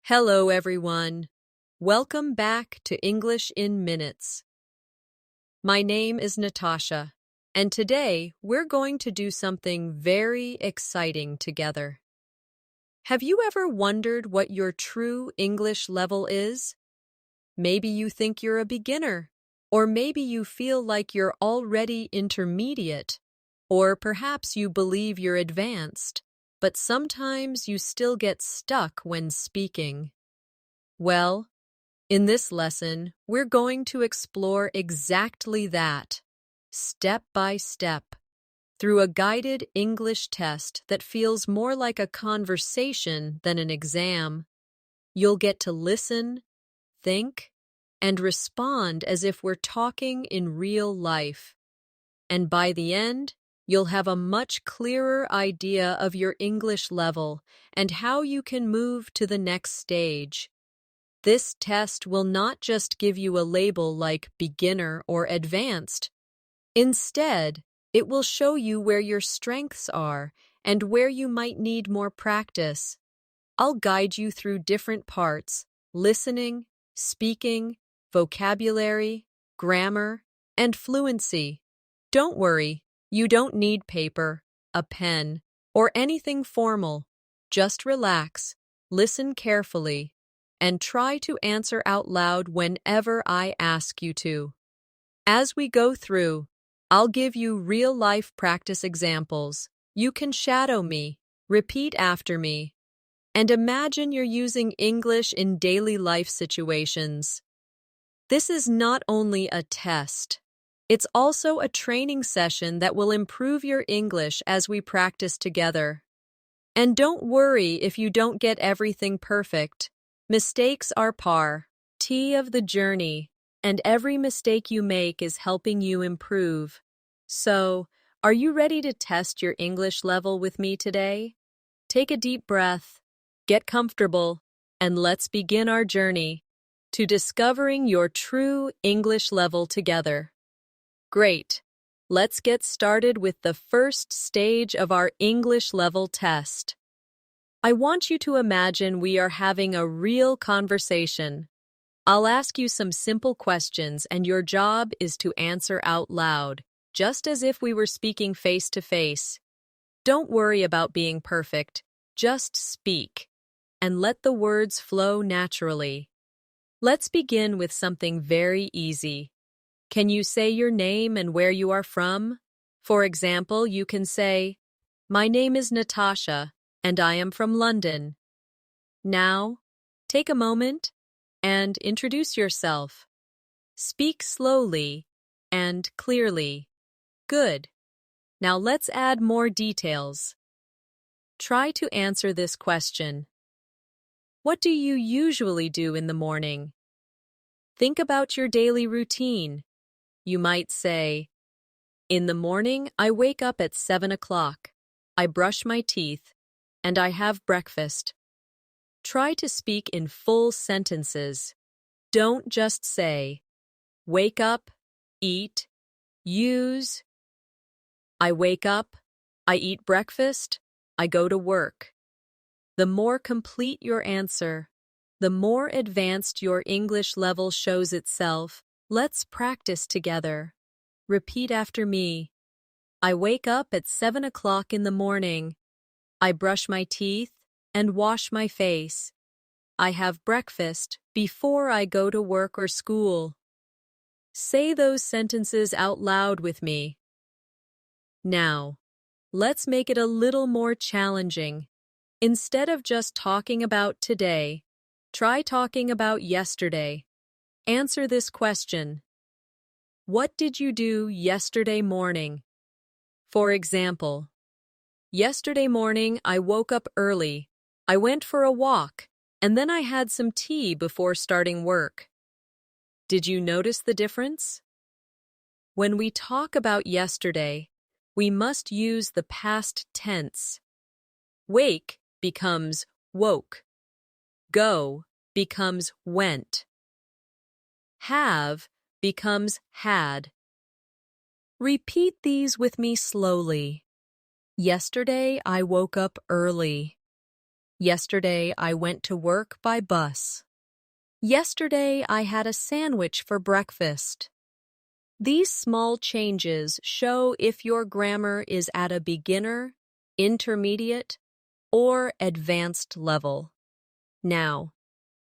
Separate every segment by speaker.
Speaker 1: Hello, everyone. Welcome back to English in Minutes. My name is Natasha, and today we're going to do something very exciting together. Have you ever wondered what your true English level is? Maybe you think you're a beginner, or maybe you feel like you're already intermediate, or perhaps you believe you're advanced, but sometimes you still get stuck when speaking. Well, in this lesson, we're going to explore exactly that, step by step, through a guided English test that feels more like a conversation than an exam. You'll get to listen, think, and respond as if we're talking in real life. And by the end, you'll have a much clearer idea of your English level and how you can move to the next stage. This test will not just give you a label like beginner or advanced. Instead, it will show you where your strengths are and where you might need more practice. I'll guide you through different parts: listening, speaking, vocabulary, grammar, and fluency. Don't worry, you don't need paper, a pen, or anything formal. Just relax, listen carefully, and try to answer out loud whenever I ask you to. As we go through, I'll give you real-life practice examples. You can shadow me, repeat after me, and imagine you're using English in daily life situations. This is not only a test, it's also a training session that will improve your English as we practice together. And don't worry if you don't get everything perfect. Mistakes are part of the journey, and every mistake you make is helping you improve. So, are you ready to test your English level with me today? Take a deep breath, get comfortable, and let's begin our journey to discovering your true English level together. Great! Let's get started with the first stage of our English level test. I want you to imagine we are having a real conversation. I'll ask you some simple questions, and your job is to answer out loud, just as if we were speaking face to face. Don't worry about being perfect, just speak, and let the words flow naturally. Let's begin with something very easy. Can you say your name and where you are from? For example, you can say, "My name is Natasha, and I am from London." Now, take a moment and introduce yourself. Speak slowly and clearly. Good. Now let's add more details. Try to answer this question. What do you usually do in the morning? Think about your daily routine. You might say, "In the morning, I wake up at 7 o'clock. I brush my teeth, and I have breakfast." Try to speak in full sentences. Don't just say, "Wake up, eat, use." I wake up, I eat breakfast, I go to work. The more complete your answer, the more advanced your English level shows itself. Let's practice together. Repeat after me. I wake up at 7 o'clock in the morning. I brush my teeth and wash my face. I have breakfast before I go to work or school. Say those sentences out loud with me. Now, let's make it a little more challenging. Instead of just talking about today, try talking about yesterday. Answer this question. What did you do yesterday morning? For example, yesterday morning I woke up early. I went for a walk, and then I had some tea before starting work. Did you notice the difference? When we talk about yesterday, we must use the past tense. Wake becomes woke. Go becomes went. Have becomes had. Repeat these with me slowly. Yesterday I woke up early. Yesterday I went to work by bus. Yesterday I had a sandwich for breakfast. These small changes show if your grammar is at a beginner, intermediate, or advanced level. Now,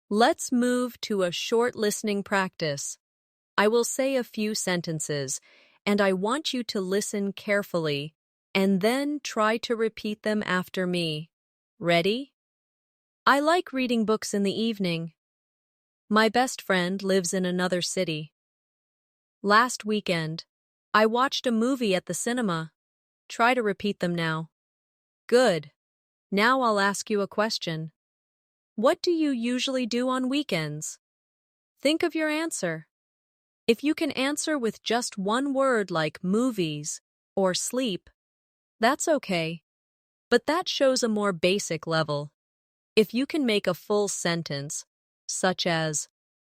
Speaker 1: let's move to a short listening practice. I will say a few sentences, and I want you to listen carefully and then try to repeat them after me. Ready? I like reading books in the evening. My best friend lives in another city. Last weekend, I watched a movie at the cinema. Try to repeat them now. Good. Now I'll ask you a question. What do you usually do on weekends? Think of your answer. If you can answer with just one word like movies or sleep, that's okay. But that shows a more basic level. If you can make a full sentence, such as,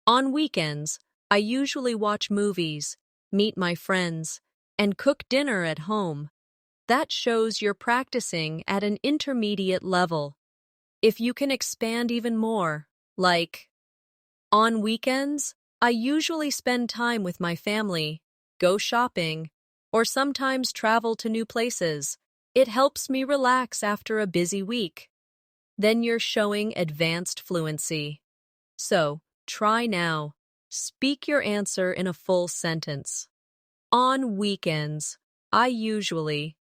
Speaker 1: on weekends, I usually watch movies, meet my friends, and cook dinner at home, that shows you're practicing at an intermediate level. If you can expand even more, like, on weekends, I usually spend time with my family, go shopping, or sometimes travel to new places. It helps me relax after a busy week. Then you're showing advanced fluency. So, try now. Speak your answer in a full sentence. On weekends, I usually,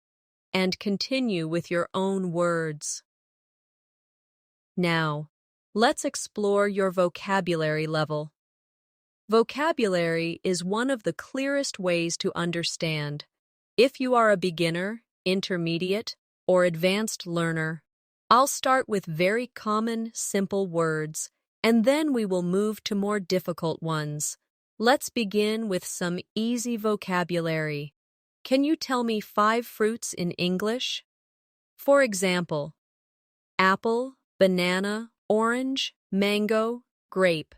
Speaker 1: and continue with your own words. Now, let's explore your vocabulary level. Vocabulary is one of the clearest ways to understand if you are a beginner, intermediate, or advanced learner. I'll start with very common, simple words, and then we will move to more difficult ones. Let's begin with some easy vocabulary. Can you tell me 5 fruits in English? For example, apple, banana, orange, mango, grape.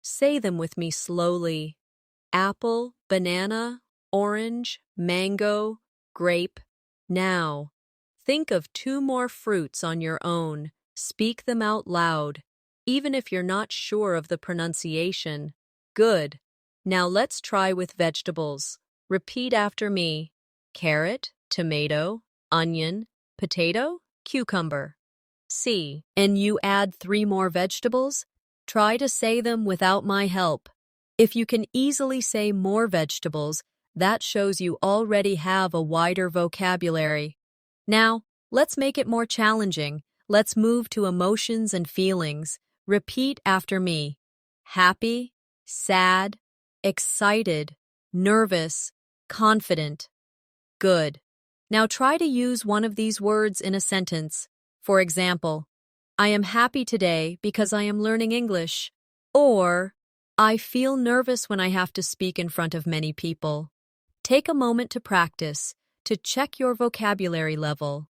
Speaker 1: Say them with me slowly. Apple, banana, orange, mango, grape. Now, think of 2 more fruits on your own. Speak them out loud, even if you're not sure of the pronunciation. Good. Now let's try with vegetables. Repeat after me. Carrot, tomato, onion, potato, cucumber. C. And you add 3 more vegetables? Try to say them without my help. If you can easily say more vegetables, that shows you already have a wider vocabulary. Now, let's make it more challenging. Let's move to emotions and feelings. Repeat after me. Happy, sad, excited, nervous, confident. Good. Now try to use one of these words in a sentence. For example, I am happy today because I am learning English. Or, I feel nervous when I have to speak in front of many people. Take a moment to practice, to check your vocabulary level.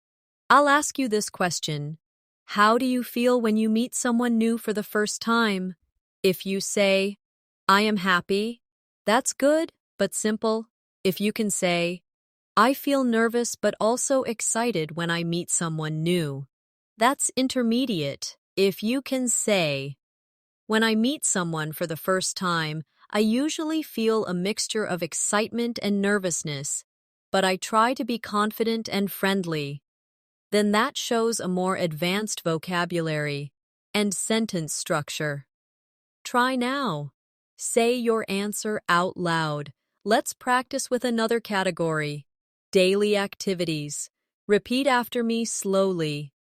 Speaker 1: I'll ask you this question. How do you feel when you meet someone new for the first time? If you say, I am happy, that's good but simple. If you can say, I feel nervous but also excited when I meet someone new, that's intermediate. If you can say, when I meet someone for the first time, I usually feel a mixture of excitement and nervousness, but I try to be confident and friendly. Then that shows a more advanced vocabulary and sentence structure. Try now. Say your answer out loud. Let's practice with another category. Daily activities. Repeat after me slowly.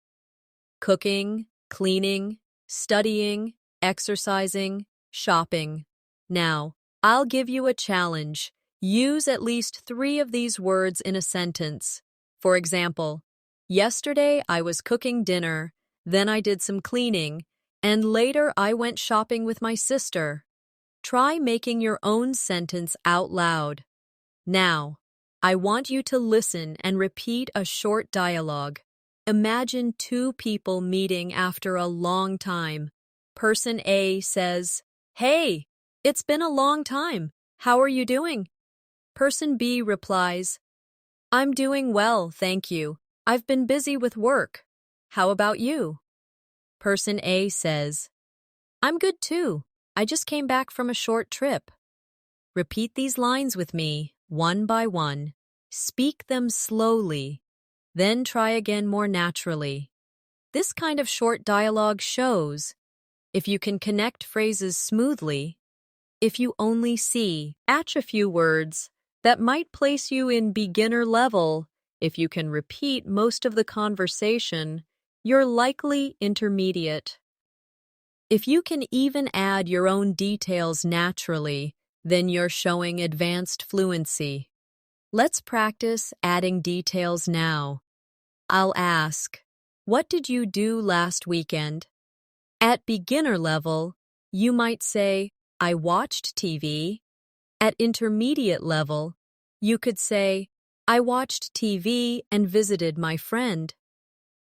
Speaker 1: Cooking, cleaning, studying, exercising, shopping. Now, I'll give you a challenge. Use at least 3 of these words in a sentence. For example, yesterday I was cooking dinner, then I did some cleaning, and later I went shopping with my sister. Try making your own sentence out loud. Now, I want you to listen and repeat a short dialogue. Imagine 2 people meeting after a long time. Person A says, Hey, it's been a long time. How are you doing? Person B replies, I'm doing well, thank you. I've been busy with work. How about you? Person A says, I'm good too. I just came back from a short trip. Repeat these lines with me, one by one. Speak them slowly. Then try again more naturally. This kind of short dialogue shows if you can connect phrases smoothly, if you only see, a few words that might place you in beginner level. If you can repeat most of the conversation, you're likely intermediate. If you can even add your own details naturally, then you're showing advanced fluency. Let's practice adding details now. I'll ask, what did you do last weekend? At beginner level, you might say, I watched TV. At intermediate level, you could say, I watched TV and visited my friend.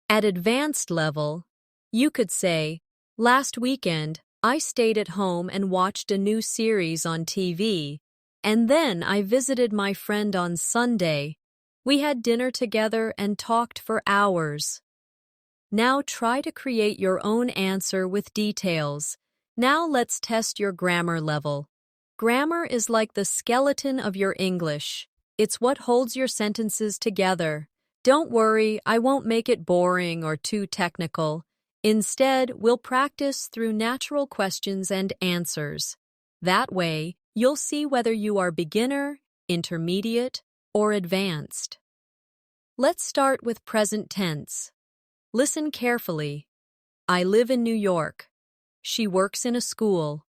Speaker 1: At advanced level, you could say, last weekend, I stayed at home and watched a new series on TV, and then I visited my friend on Sunday. We had dinner together and talked for hours. Now try to create your own answer with details. Now let's test your grammar level. Grammar is like the skeleton of your English. It's what holds your sentences together. Don't worry, I won't make it boring or too technical. Instead, we'll practice through natural questions and answers. That way, you'll see whether you are beginner, intermediate, or advanced. Let's start with present tense. Listen carefully. I live in New York. She works in a school.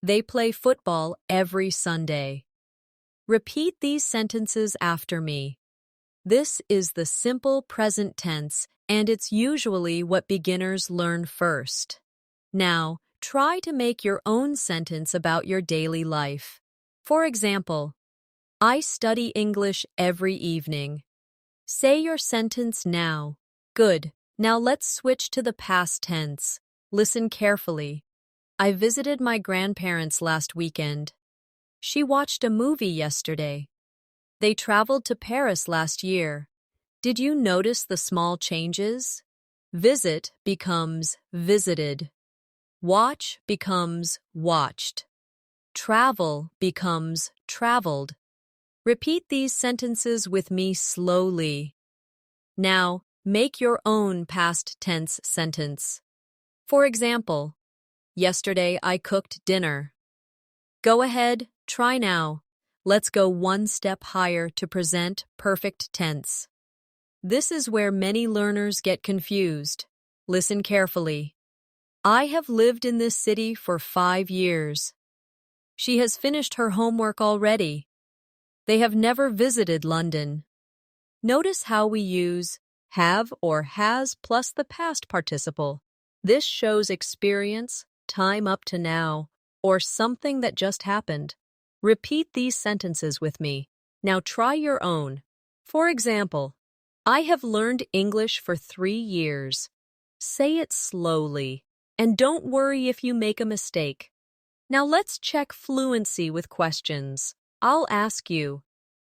Speaker 1: They play football every Sunday. Repeat these sentences after me. This is the simple present tense, and it's usually what beginners learn first. Now, try to make your own sentence about your daily life. For example, I study English every evening. Say your sentence now. Good. Now let's switch to the past tense. Listen carefully. I visited my grandparents last weekend. She watched a movie yesterday. They traveled to Paris last year. Did you notice the small changes? Visit becomes visited. Watch becomes watched. Travel becomes traveled. Repeat these sentences with me slowly. Now, make your own past tense sentence. For example, yesterday I cooked dinner. Go ahead, try now. Let's go one step higher to present perfect tense. This is where many learners get confused. Listen carefully. I have lived in this city for 5 years. She has finished her homework already. They have never visited London. Notice how we use have or has plus the past participle. This shows experience, time up to now, or something that just happened. Repeat these sentences with me. Now try your own. For example, I have learned English for 3 years. Say it slowly, and don't worry if you make a mistake. Now let's check fluency with questions. I'll ask you,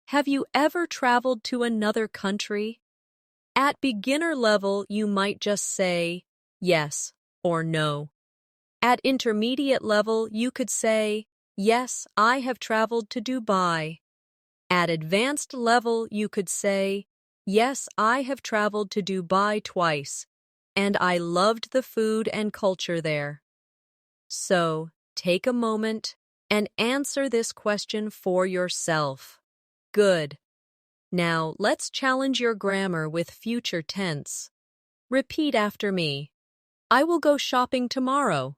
Speaker 1: have you ever traveled to another country? At beginner level, you might just say yes or no. At intermediate level, you could say, yes, I have traveled to Dubai. At advanced level, you could say, yes, I have traveled to Dubai twice, and I loved the food and culture there. So, take a moment and answer this question for yourself. Good. Now, let's challenge your grammar with future tense. Repeat after me. I will go shopping tomorrow.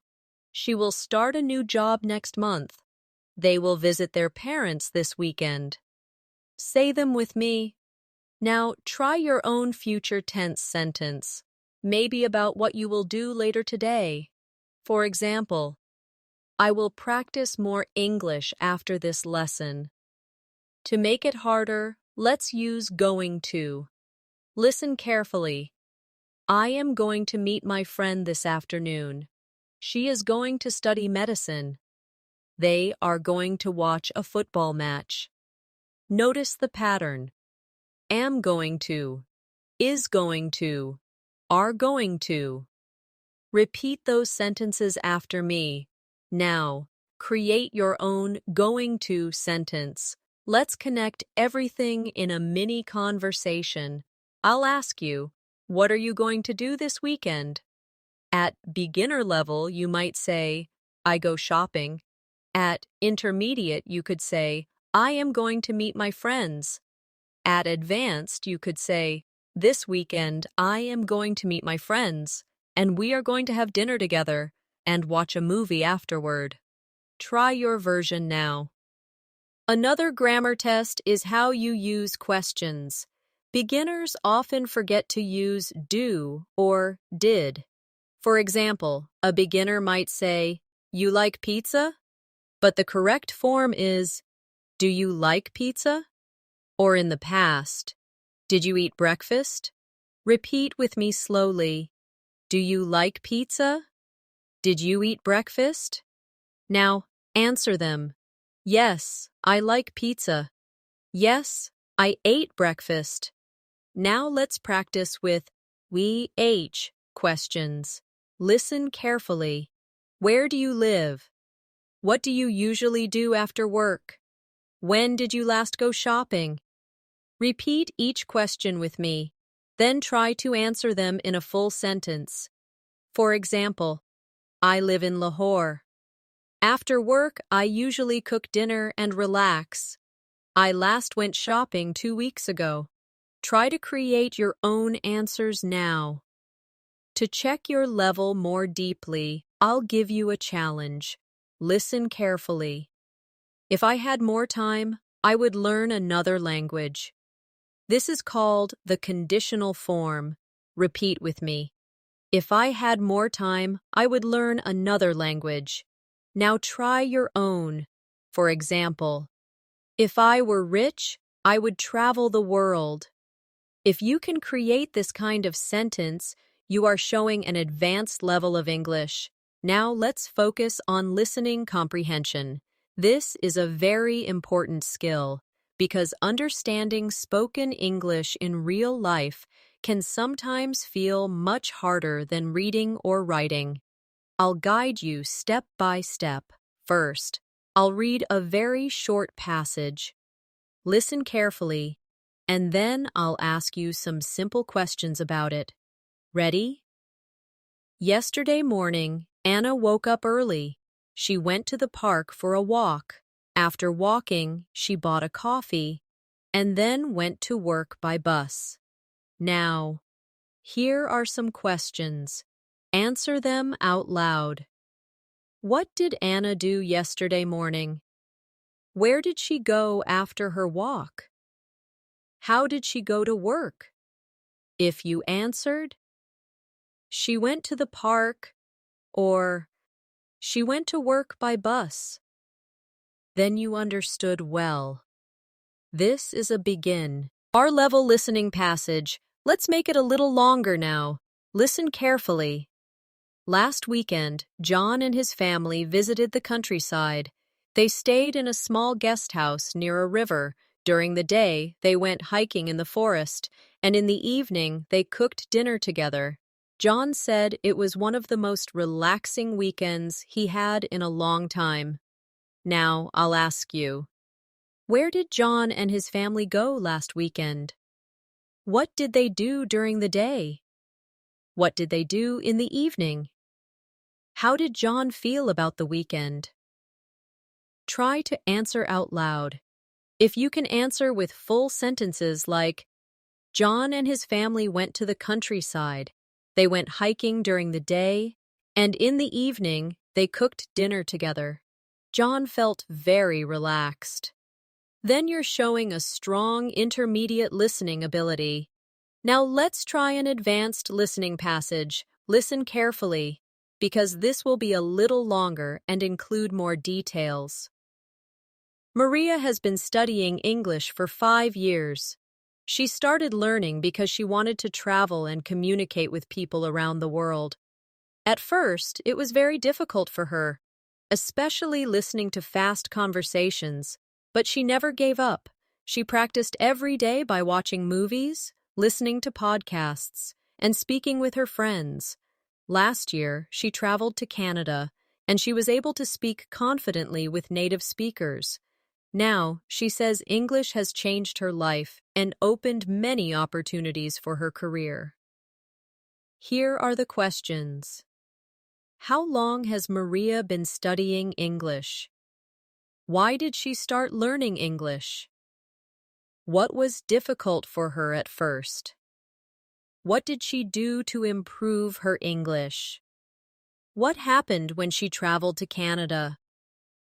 Speaker 1: She will start a new job next month. They will visit their parents this weekend. Say them with me. Now, try your own future tense sentence, maybe about what you will do later today. For example, I will practice more English after this lesson. To make it harder, let's use going to. Listen carefully. I am going to meet my friend this afternoon. She is going to study medicine. They are going to watch a football match. Notice the pattern. Am going to, is going to, are going to. Repeat those sentences after me. Now, create your own going to sentence. Let's connect everything in a mini conversation. I'll ask you, what are you going to do this weekend? At beginner level, you might say, I go shopping. At intermediate, you could say, I am going to meet my friends. At advanced, you could say, this weekend, I am going to meet my friends, and we are going to have dinner together and watch a movie afterward. Try your version now. Another grammar test is how you use questions. Beginners often forget to use do or did. For example, a beginner might say, you like pizza? But the correct form is, do you like pizza? Or in the past, did you eat breakfast? Repeat with me slowly. Do you like pizza? Did you eat breakfast? Now, answer them. Yes, I like pizza. Yes, I ate breakfast. Now let's practice with we ate questions. Listen carefully. Where do you live? What do you usually do after work? When did you last go shopping? Repeat each question with me, then try to answer them in a full sentence. For example, I live in Lahore. After work, I usually cook dinner and relax. I last went shopping 2 weeks ago. Try to create your own answers now. To check your level more deeply, I'll give you a challenge. Listen carefully. If I had more time, I would learn another language. This is called the conditional form. Repeat with me. If I had more time, I would learn another language. Now try your own. For example, if I were rich, I would travel the world. If you can create this kind of sentence, you are showing an advanced level of English. Now let's focus on listening comprehension. This is a very important skill because understanding spoken English in real life can sometimes feel much harder than reading or writing. I'll guide you step by step. First, I'll read a very short passage. Listen carefully, and then I'll ask you some simple questions about it. Ready? Yesterday morning, Anna woke up early. She went to the park for a walk. After walking, she bought a coffee and then went to work by bus. Now, here are some questions. Answer them out loud. What did Anna do yesterday morning? Where did she go after her walk? How did she go to work? If you answered, she went to the park, or she went to work by bus, then you understood well. This is a begin. Our level listening passage. Let's make it a little longer now. Listen carefully. Last weekend, John and his family visited the countryside. They stayed in a small guest house near a river. During the day, they went hiking in the forest, and in the evening, they cooked dinner together. John said it was one of the most relaxing weekends he had in a long time. Now, I'll ask you, where did John and his family go last weekend? What did they do during the day? What did they do in the evening? How did John feel about the weekend? Try to answer out loud. If you can answer with full sentences like, John and his family went to the countryside, they went hiking during the day, and in the evening, they cooked dinner together. John felt very relaxed. Then you're showing a strong intermediate listening ability. Now let's try an advanced listening passage. Listen carefully, because this will be a little longer and include more details. Maria has been studying English for 5 years. She started learning because she wanted to travel and communicate with people around the world. At first, it was very difficult for her, especially listening to fast conversations, but she never gave up. She practiced every day by watching movies, listening to podcasts, and speaking with her friends. Last year, she traveled to Canada, and she was able to speak confidently with native speakers. Now, she says English has changed her life and opened many opportunities for her career. Here are the questions. How long has Maria been studying English? Why did she start learning English? What was difficult for her at first? What did she do to improve her English? What happened when she traveled to Canada?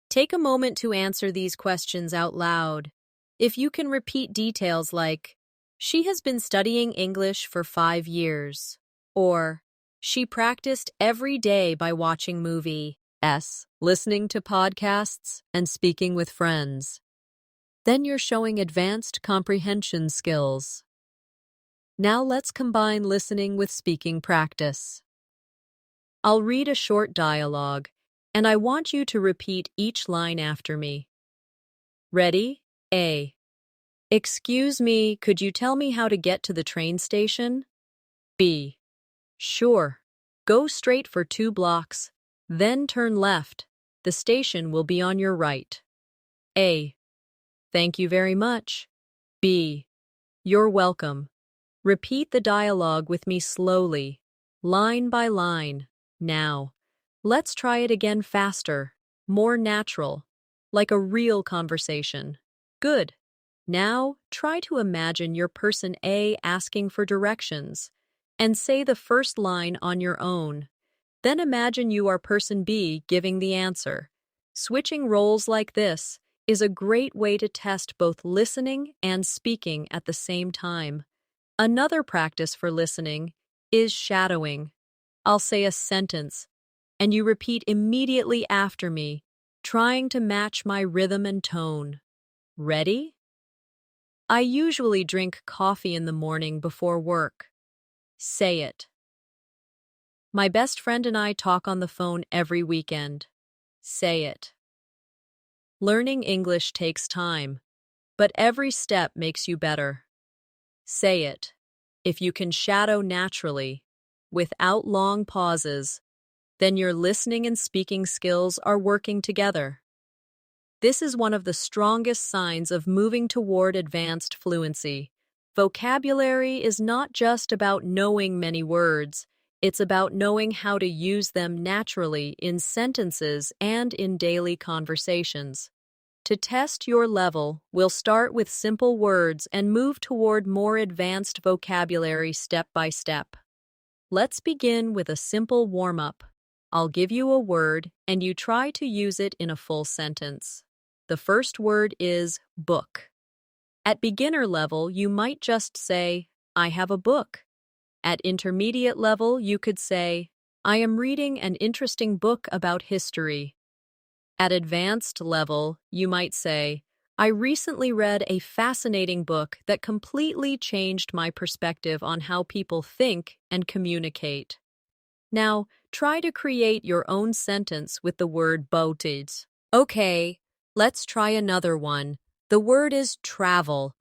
Speaker 1: Take a moment to answer these questions out loud. If you can repeat details like, she has been studying English for 5 years, or she practiced every day by watching movies, listening to podcasts, and speaking with friends, then you're showing advanced comprehension skills. Now let's combine listening with speaking practice. I'll read a short dialogue, and I want you to repeat each line after me. Ready? A. Excuse me, could you tell me how to get to the train station? B. Sure. Go straight for 2 blocks, then turn left. The station will be on your right. A. Thank you very much. B. You're welcome. Repeat the dialogue with me slowly, line by line. Now, let's try it again faster, more natural, like a real conversation. Good. Now, try to imagine your person A asking for directions, and say the first line on your own. Then imagine you are person B giving the answer. Switching roles like this is a great way to test both listening and speaking at the same time. Another practice for listening is shadowing. I'll say a sentence, and you repeat immediately after me, trying to match my rhythm and tone. Ready? I usually drink coffee in the morning before work. Say it. My best friend and I talk on the phone every weekend. Say it. Learning English takes time, but every step makes you better. Say it. If you can shadow naturally, without long pauses, then your listening and speaking skills are working together. This is one of the strongest signs of moving toward advanced fluency. Vocabulary is not just about knowing many words, it's about knowing how to use them naturally in sentences and in daily conversations. To test your level, we'll start with simple words and move toward more advanced vocabulary step by step. Let's begin with a simple warm-up. I'll give you a word, and you try to use it in a full sentence. The first word is book. At beginner level, you might just say, I have a book. At intermediate level, you could say, I am reading an interesting book about history. At advanced level, you might say, I recently read a fascinating book that completely changed my perspective on how people think and communicate. Now, try to create your own sentence with the word boated. Okay, let's try another one. The word is travel.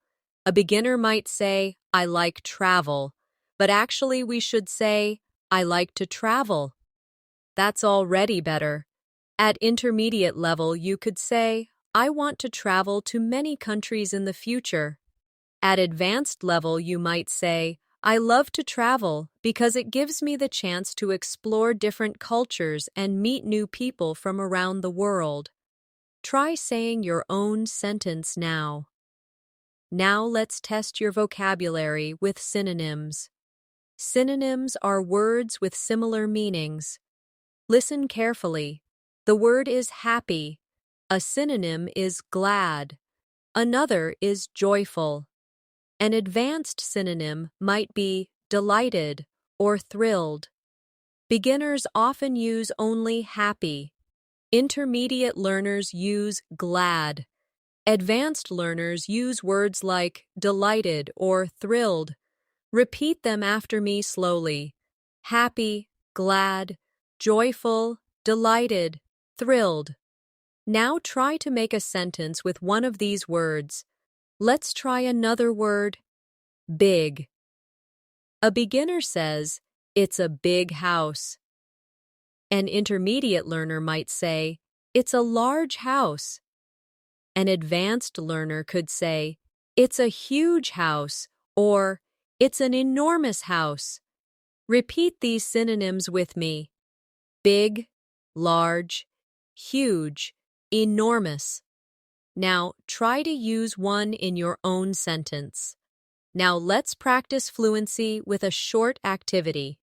Speaker 1: A beginner might say, I like travel, but actually we should say, I like to travel. That's already better. At intermediate level, you could say, I want to travel to many countries in the future. At advanced level, you might say, I love to travel because it gives me the chance to explore different cultures and meet new people from around the world. Try saying your own sentence now. Now let's test your vocabulary with synonyms. Synonyms are words with similar meanings. Listen carefully. The word is happy. A synonym is glad. Another is joyful. An advanced synonym might be delighted or thrilled. Beginners often use only happy. Intermediate learners use glad. Advanced learners use words like delighted or thrilled. Repeat them after me slowly. Happy, glad, joyful, delighted, thrilled. Now try to make a sentence with one of these words. Let's try another word. Big. A beginner says, it's a big house. An intermediate learner might say, "It's a large house." An advanced learner could say, "It's a huge house," or "It's an enormous house." Repeat these synonyms with me: big, large, huge, enormous. Now, try to use one in your own sentence. Now, let's practice fluency with a short activity.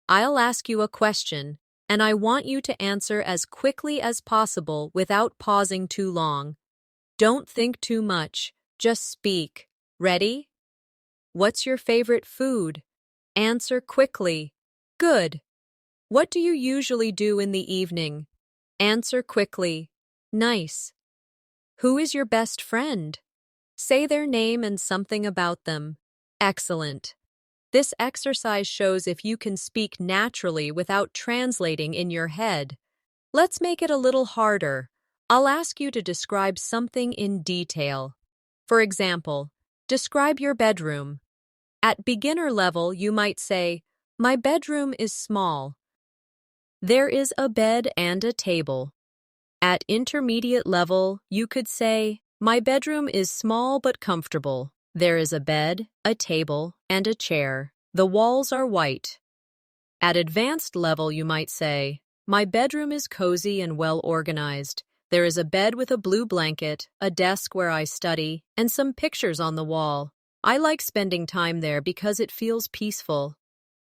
Speaker 1: I'll ask you a question, and I want you to answer as quickly as possible without pausing too long. Don't think too much, just speak. Ready? What's your favorite food? Answer quickly. Good. What do you usually do in the evening? Answer quickly. Nice. Who is your best friend? Say their name and something about them. Excellent. This exercise shows if you can speak naturally without translating in your head. Let's make it a little harder. I'll ask you to describe something in detail. For example, describe your bedroom. At beginner level, you might say, "My bedroom is small. There is a bed and a table." At intermediate level, you could say, "My bedroom is small but comfortable. There is a bed, a table, and a chair. The walls are white." At advanced level, you might say, "My bedroom is cozy and well organized. There is a bed with a blue blanket, a desk where I study, and some pictures on the wall. I like spending time there because it feels peaceful."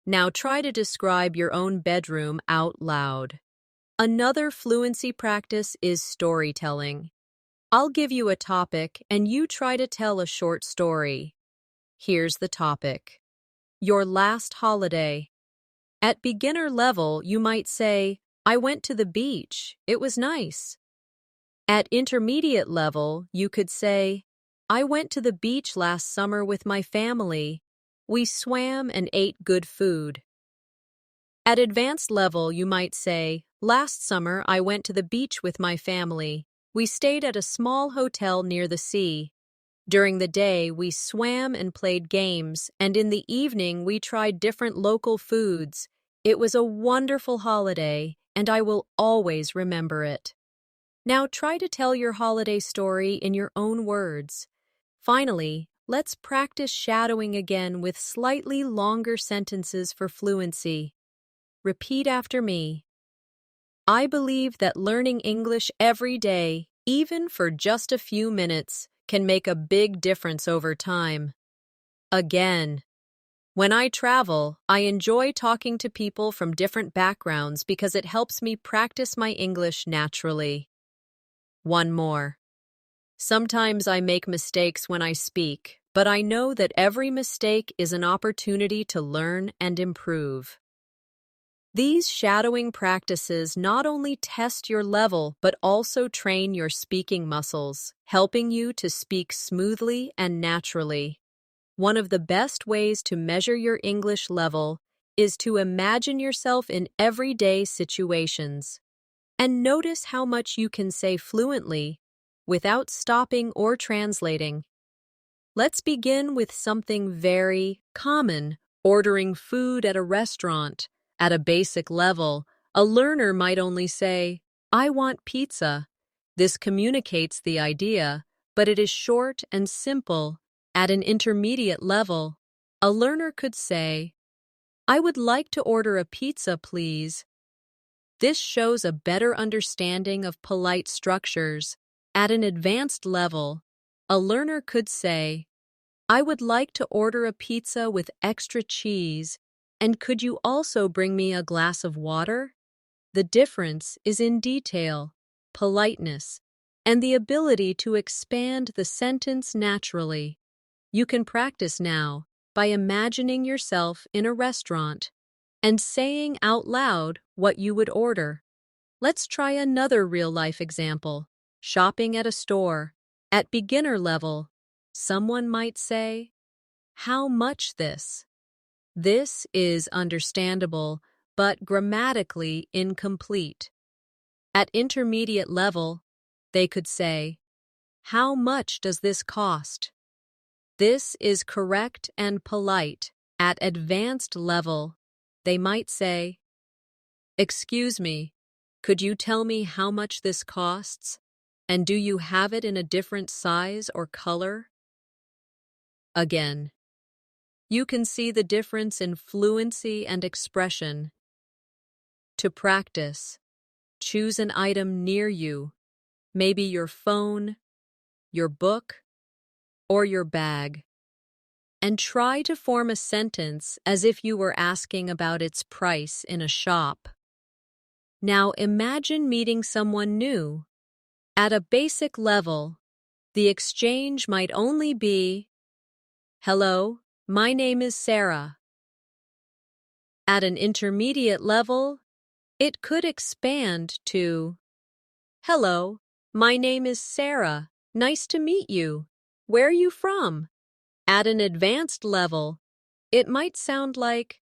Speaker 1: Now try to describe your own bedroom out loud. Another fluency practice is storytelling. I'll give you a topic and you try to tell a short story. Here's the topic: your last holiday. At beginner level, you might say, "I went to the beach. It was nice." At intermediate level, you could say, "I went to the beach last summer with my family. We swam and ate good food." At advanced level, you might say, "Last summer, I went to the beach with my family. We stayed at a small hotel near the sea. During the day, we swam and played games, and in the evening, we tried different local foods. It was a wonderful holiday, and I will always remember it." Now try to tell your holiday story in your own words. Finally, let's practice shadowing again with slightly longer sentences for fluency. Repeat after me. I believe that learning English every day, even for just a few minutes, can make a big difference over time. Again, when I travel, I enjoy talking to people from different backgrounds because it helps me practice my English naturally. One more. Sometimes I make mistakes when I speak, but I know that every mistake is an opportunity to learn and improve. These shadowing practices not only test your level but also train your speaking muscles, helping you to speak smoothly and naturally. One of the best ways to measure your English level is to imagine yourself in everyday situations and notice how much you can say fluently without stopping or translating. Let's begin with something very common: ordering food at a restaurant. At a basic level, a learner might only say, "I want pizza." This communicates the idea, but it is short and simple. At an intermediate level, a learner could say, "I would like to order a pizza, please." This shows a better understanding of polite structures. At an advanced level, a learner could say, "I would like to order a pizza with extra cheese, and could you also bring me a glass of water?" The difference is in detail, politeness, and the ability to expand the sentence naturally. You can practice now by imagining yourself in a restaurant and saying out loud what you would order. Let's try another real-life example: shopping at a store. At beginner level, someone might say, "How much this?" This is understandable, but grammatically incomplete. At intermediate level, they could say, "How much does this cost?" This is correct and polite. At advanced level, they might say, Excuse me, could you tell me how much this costs? And do you have it in a different size or color? Again, you can see the difference in fluency and expression. To practice, choose an item near you, maybe your phone, your book, or your bag, and try to form a sentence as if you were asking about its price in a shop. Now imagine meeting someone new. At a basic level, the exchange might only be, "Hello, my name is Sarah." At an intermediate level, it could expand to, "Hello, my name is Sarah. Nice to meet you. Where are you from?" At an advanced level, it might sound like,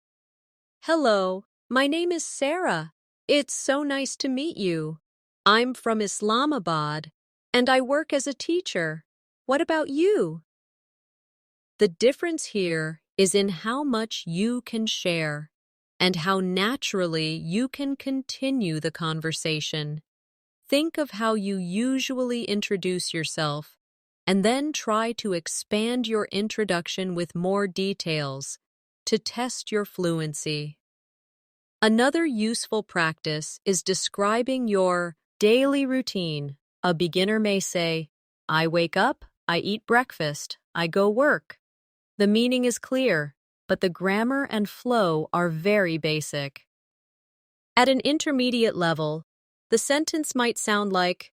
Speaker 1: "Hello, my name is Sarah. It's so nice to meet you. I'm from Islamabad, and I work as a teacher. What about you?" The difference here is in how much you can share and how naturally you can continue the conversation. Think of how you usually introduce yourself, and then try to expand your introduction with more details to test your fluency. Another useful practice is describing your daily routine. A beginner may say, "I wake up, I eat breakfast, I go work." The meaning is clear, but the grammar and flow are very basic. At an intermediate level, the sentence might sound like,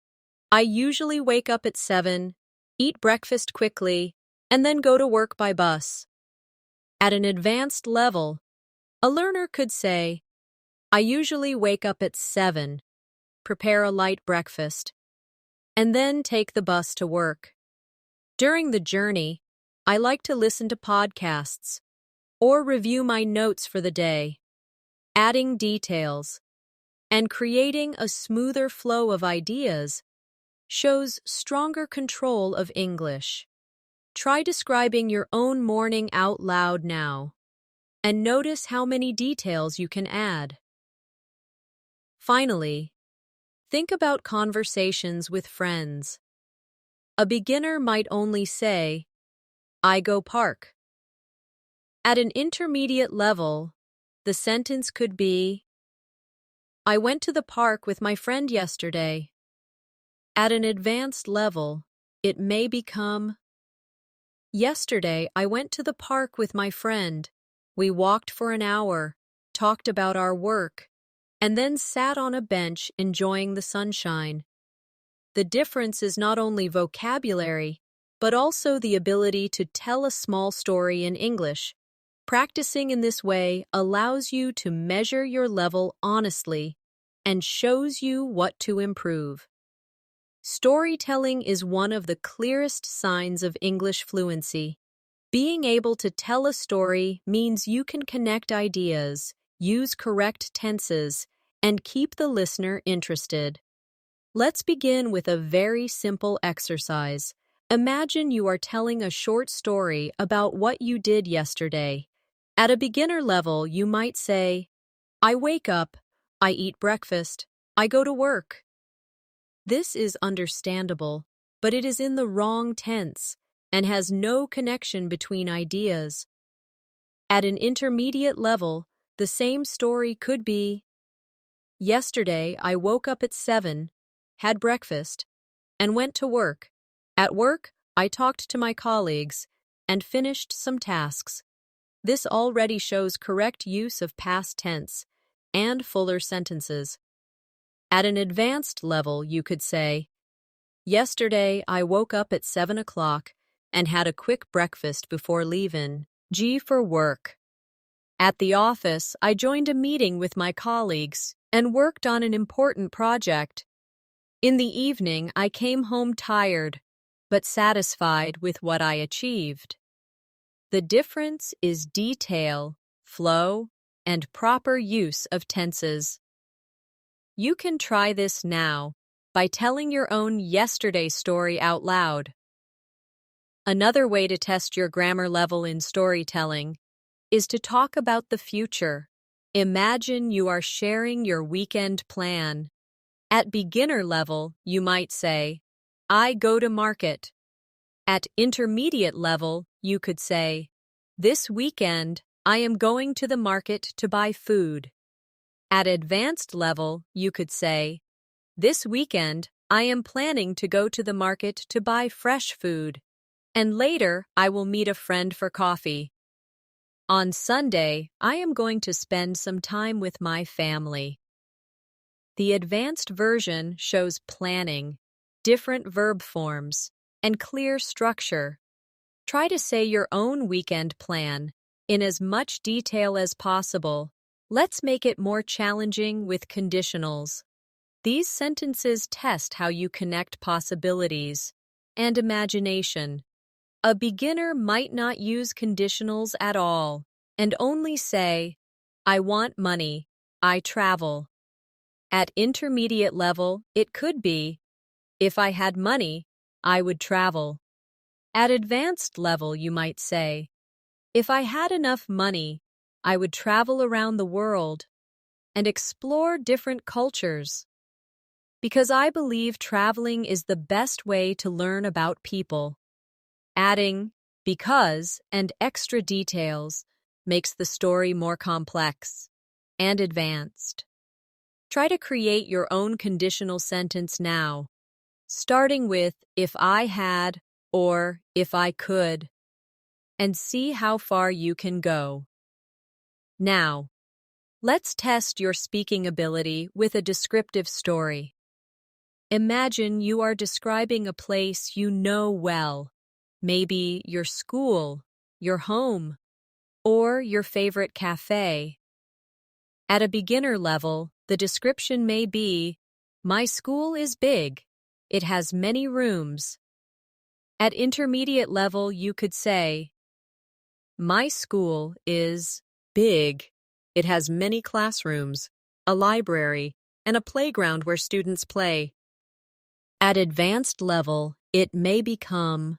Speaker 1: "I usually wake up at 7, eat breakfast quickly, and then go to work by bus." At an advanced level, a learner could say, "I usually wake up at 7, prepare a light breakfast, and then take the bus to work. During the journey, I like to listen to podcasts or review my notes for the day." Adding details and creating a smoother flow of ideas shows stronger control of English. Try describing your own morning out loud now, and notice how many details you can add. Finally, think about conversations with friends. A beginner might only say, "I go park." At an intermediate level, the sentence could be, "I went to the park with my friend yesterday." At an advanced level, it may become, "Yesterday, I went to the park with my friend. We walked for an hour, talked about our work, and then sat on a bench enjoying the sunshine." The difference is not only vocabulary, but also the ability to tell a small story in English. Practicing in this way allows you to measure your level honestly and shows you what to improve. Storytelling is one of the clearest signs of English fluency. Being able to tell a story means you can connect ideas, use correct tenses, and keep the listener interested. Let's begin with a very simple exercise. Imagine you are telling a short story about what you did yesterday. At a beginner level, you might say, "I wake up, I eat breakfast, I go to work." This is understandable, but it is in the wrong tense and has no connection between ideas. At an intermediate level, the same story could be, "Yesterday, I woke up at 7, had breakfast, and went to work. At work, I talked to my colleagues and finished some tasks." This already shows correct use of past tense and fuller sentences. At an advanced level, you could say, "Yesterday, I woke up at 7 o'clock and had a quick breakfast before leaving. G for work. At the office, I joined a meeting with my colleagues and worked on an important project. In the evening, I came home tired, but satisfied with what I achieved." The difference is detail, flow, and proper use of tenses. You can try this now by telling your own yesterday story out loud. Another way to test your grammar level in storytelling is to talk about the future. Imagine you are sharing your weekend plan. At beginner level, you might say, I go to market. At intermediate level, you could say, this weekend, I am going to the market to buy food. At advanced level, you could say, this weekend, I am planning to go to the market to buy fresh food. And later, I will meet a friend for coffee. On Sunday, I am going to spend some time with my family. The advanced version shows planning, different verb forms, and clear structure. Try to say your own weekend plan in as much detail as possible. Let's make it more challenging with conditionals. These sentences test how you connect possibilities and imagination. A beginner might not use conditionals at all and only say, I want money, I travel. At intermediate level, it could be, if I had money, I would travel. At advanced level, you might say, if I had enough money, I would travel around the world and explore different cultures. Because I believe traveling is the best way to learn about people. Adding because and extra details makes the story more complex and advanced. Try to create your own conditional sentence now, starting with if I had or if I could, and see how far you can go. Now, let's test your speaking ability with a descriptive story. Imagine you are describing a place you know well, maybe your school, your home, or your favorite cafe. At a beginner level, the description may be, my school is big. It has many rooms. At intermediate level, you could say, my school is big. It has many classrooms, a library, and a playground where students play. At advanced level, it may become,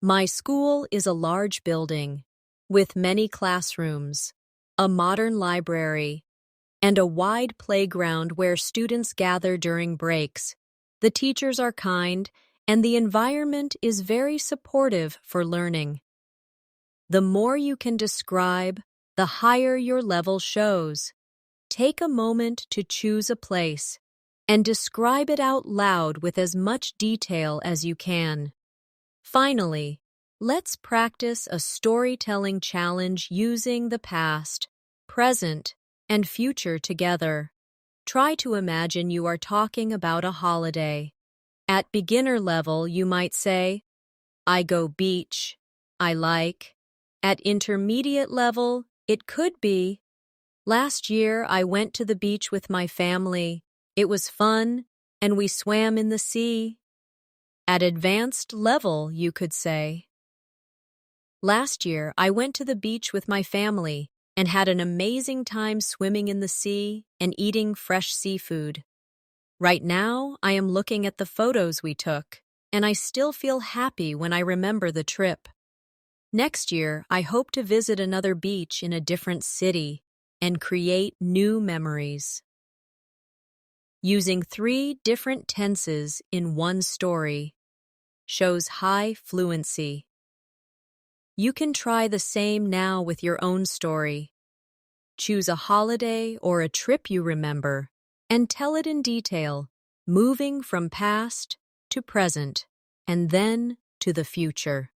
Speaker 1: my school is a large building with many classrooms, a modern library, and a wide playground where students gather during breaks. The teachers are kind, and the environment is very supportive for learning. The more you can describe, the higher your level shows. Take a moment to choose a place and describe it out loud with as much detail as you can. Finally, let's practice a storytelling challenge using the past, present, and future together. Try to imagine you are talking about a holiday. At beginner level, you might say, I go beach, I like. At intermediate level, it could be, last year I went to the beach with my family. It was fun, and we swam in the sea. At advanced level, you could say, last year I went to the beach with my family and had an amazing time swimming in the sea and eating fresh seafood. Right now, I am looking at the photos we took, and I still feel happy when I remember the trip. Next year, I hope to visit another beach in a different city and create new memories. Using 3 different tenses in one story shows high fluency. You can try the same now with your own story. Choose a holiday or a trip you remember and tell it in detail, moving from past to present and then to the future.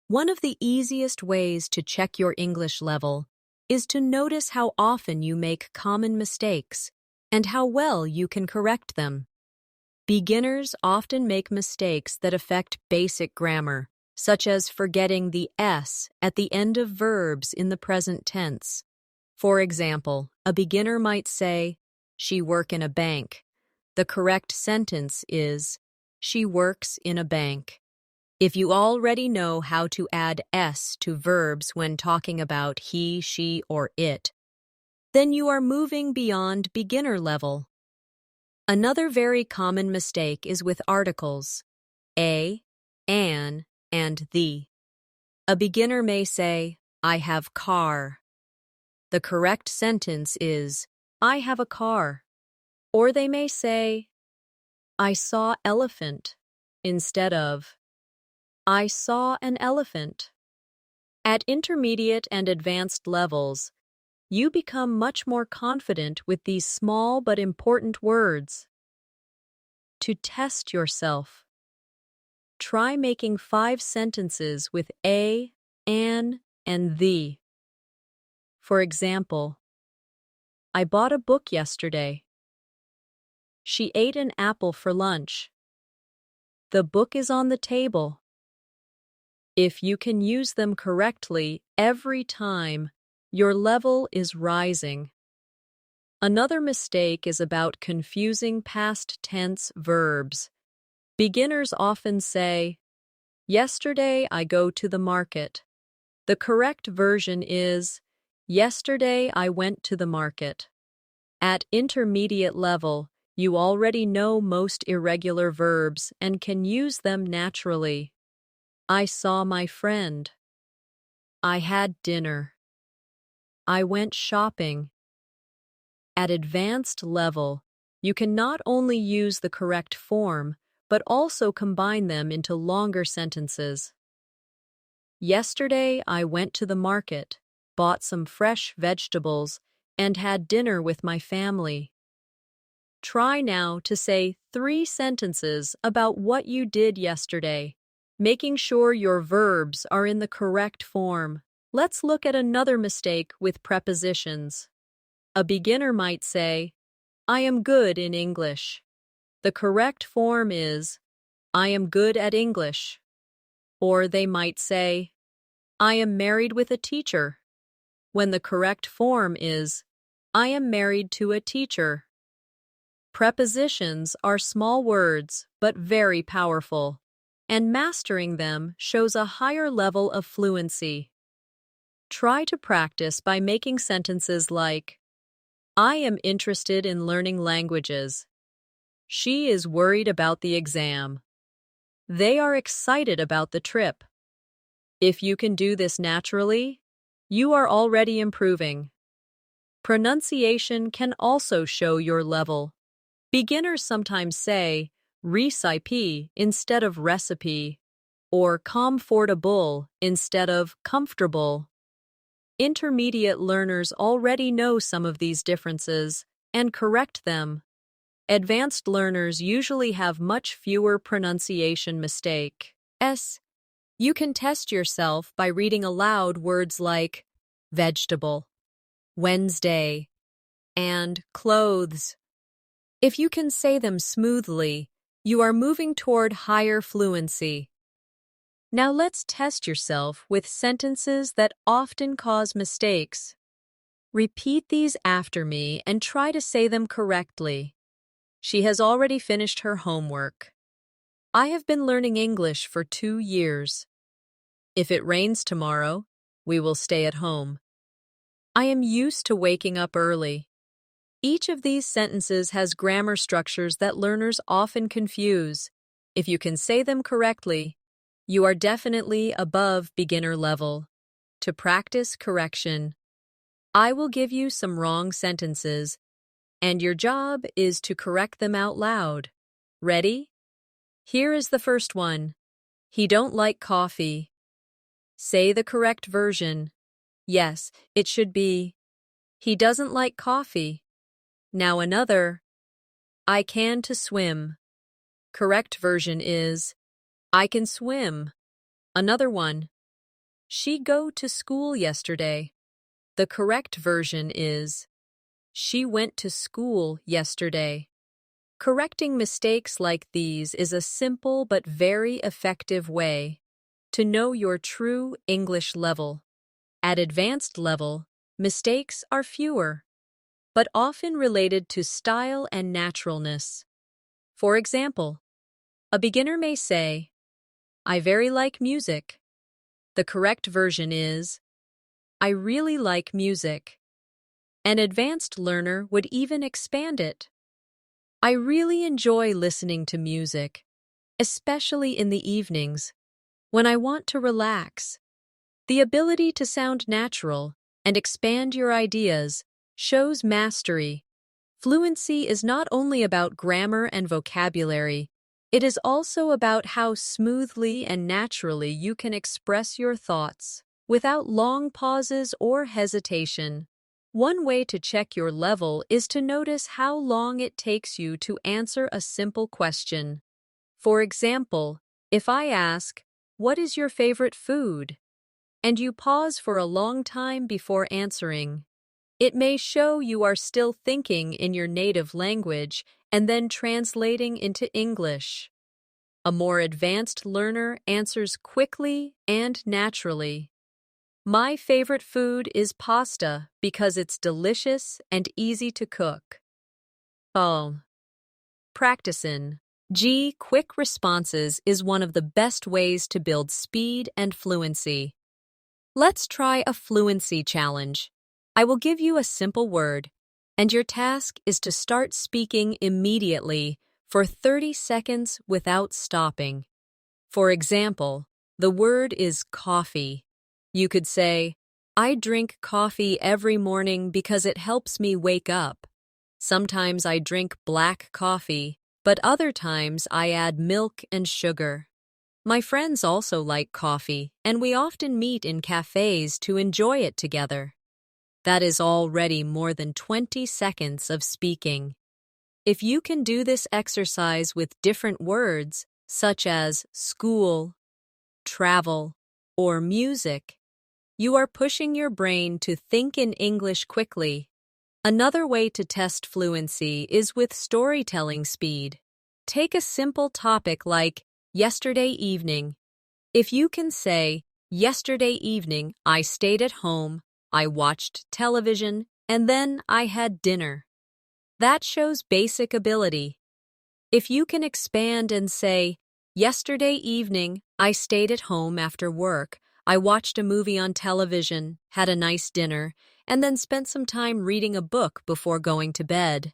Speaker 1: One of the easiest ways to check your English level is to notice how often you make common mistakes and how well you can correct them. Beginners often make mistakes that affect basic grammar, such as forgetting the S at the end of verbs in the present tense. For example, a beginner might say, she work in a bank. The correct sentence is, she works in a bank. If you already know how to add S to verbs when talking about he, she, or it, then you are moving beyond beginner level. Another very common mistake is with articles, a, an, and the. A beginner may say, I have car. The correct sentence is, I have a car. Or they may say, I saw elephant, instead of, I saw an elephant. At intermediate and advanced levels, you become much more confident with these small but important words. To test yourself, try making 5 sentences with a, an, and the. For example, I bought a book yesterday. She ate an apple for lunch. The book is on the table. If you can use them correctly every time, your level is rising. Another mistake is about confusing past tense verbs. Beginners often say, yesterday I go to the market. The correct version is, yesterday I went to the market. At intermediate level, you already know most irregular verbs and can use them naturally. I saw my friend. I had dinner. I went shopping. At advanced level, you can not only use the correct form, but also combine them into longer sentences. Yesterday, I went to the market, bought some fresh vegetables, and had dinner with my family. Try now to say 3 sentences about what you did yesterday, making sure your verbs are in the correct form. Let's look at another mistake with prepositions. A beginner might say, I am good in English. The correct form is, I am good at English. Or they might say, I am married with a teacher, when the correct form is, I am married to a teacher. Prepositions are small words, but very powerful, and mastering them shows a higher level of fluency. Try to practice by making sentences like, I am interested in learning languages. She is worried about the exam. They are excited about the trip. If you can do this naturally, you are already improving. Pronunciation can also show your level. Beginners sometimes say recipe instead of recipe, or comfortable instead of comfortable. Intermediate learners already know some of these differences and correct them. Advanced learners usually have much fewer pronunciation mistakes. You can test yourself by reading aloud words like vegetable, Wednesday, and clothes. If you can say them smoothly, you are moving toward higher fluency. Now let's test yourself with sentences that often cause mistakes. Repeat these after me and try to say them correctly. She has already finished her homework. I have been learning English for 2 years. If it rains tomorrow, we will stay at home. I am used to waking up early. Each of these sentences has grammar structures that learners often confuse. If you can say them correctly, you are definitely above beginner level. To practice correction, I will give you some wrong sentences, and your job is to correct them out loud. Ready? Here is the first one. He don't like coffee. Say the correct version. Yes, it should be, he doesn't like coffee. Now another, I can to swim. Correct version is, I can swim. Another one, she go to school yesterday. The correct version is, she went to school yesterday. Correcting mistakes like these is a simple but very effective way to know your true English level. At advanced level, mistakes are fewer, but often related to style and naturalness. For example, a beginner may say, I very like music. The correct version is, I really like music. An advanced learner would even expand it. I really enjoy listening to music, especially in the evenings, when I want to relax. The ability to sound natural and expand your ideas shows mastery. Fluency is not only about grammar and vocabulary, it is also about how smoothly and naturally you can express your thoughts without long pauses or hesitation. One way to check your level is to notice how long it takes you to answer a simple question. For example, if I ask, "What is your favorite food?" and you pause for a long time before answering, it may show you are still thinking in your native language and then translating into English. A more advanced learner answers quickly and naturally. My favorite food is pasta because it's delicious and easy to cook. Oh. Practice in. Quick responses is one of the best ways to build speed and fluency. Let's try a fluency challenge. I will give you a simple word, and your task is to start speaking immediately for 30 seconds without stopping. For example, the word is coffee. You could say, "I drink coffee every morning because it helps me wake up. Sometimes I drink black coffee, but other times I add milk and sugar. My friends also like coffee, and we often meet in cafes to enjoy it together." That is already more than 20 seconds of speaking. If you can do this exercise with different words, such as school, travel, or music, you are pushing your brain to think in English quickly. Another way to test fluency is with storytelling speed. Take a simple topic like yesterday evening. If you can say, "Yesterday evening, I stayed at home, I watched television, and then I had dinner," that shows basic ability. If you can expand and say, "Yesterday evening, I stayed at home after work, I watched a movie on television, had a nice dinner, and then spent some time reading a book before going to bed,"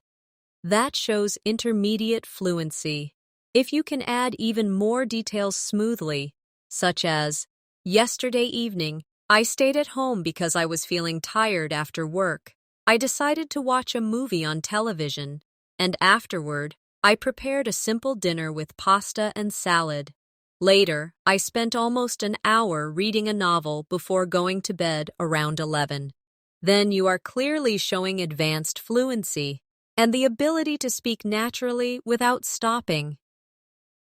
Speaker 1: that shows intermediate fluency. If you can add even more details smoothly, such as, "Yesterday evening, I stayed at home because I was feeling tired after work. I decided to watch a movie on television, and afterward, I prepared a simple dinner with pasta and salad. Later, I spent almost an hour reading a novel before going to bed around 11. Then you are clearly showing advanced fluency and the ability to speak naturally without stopping.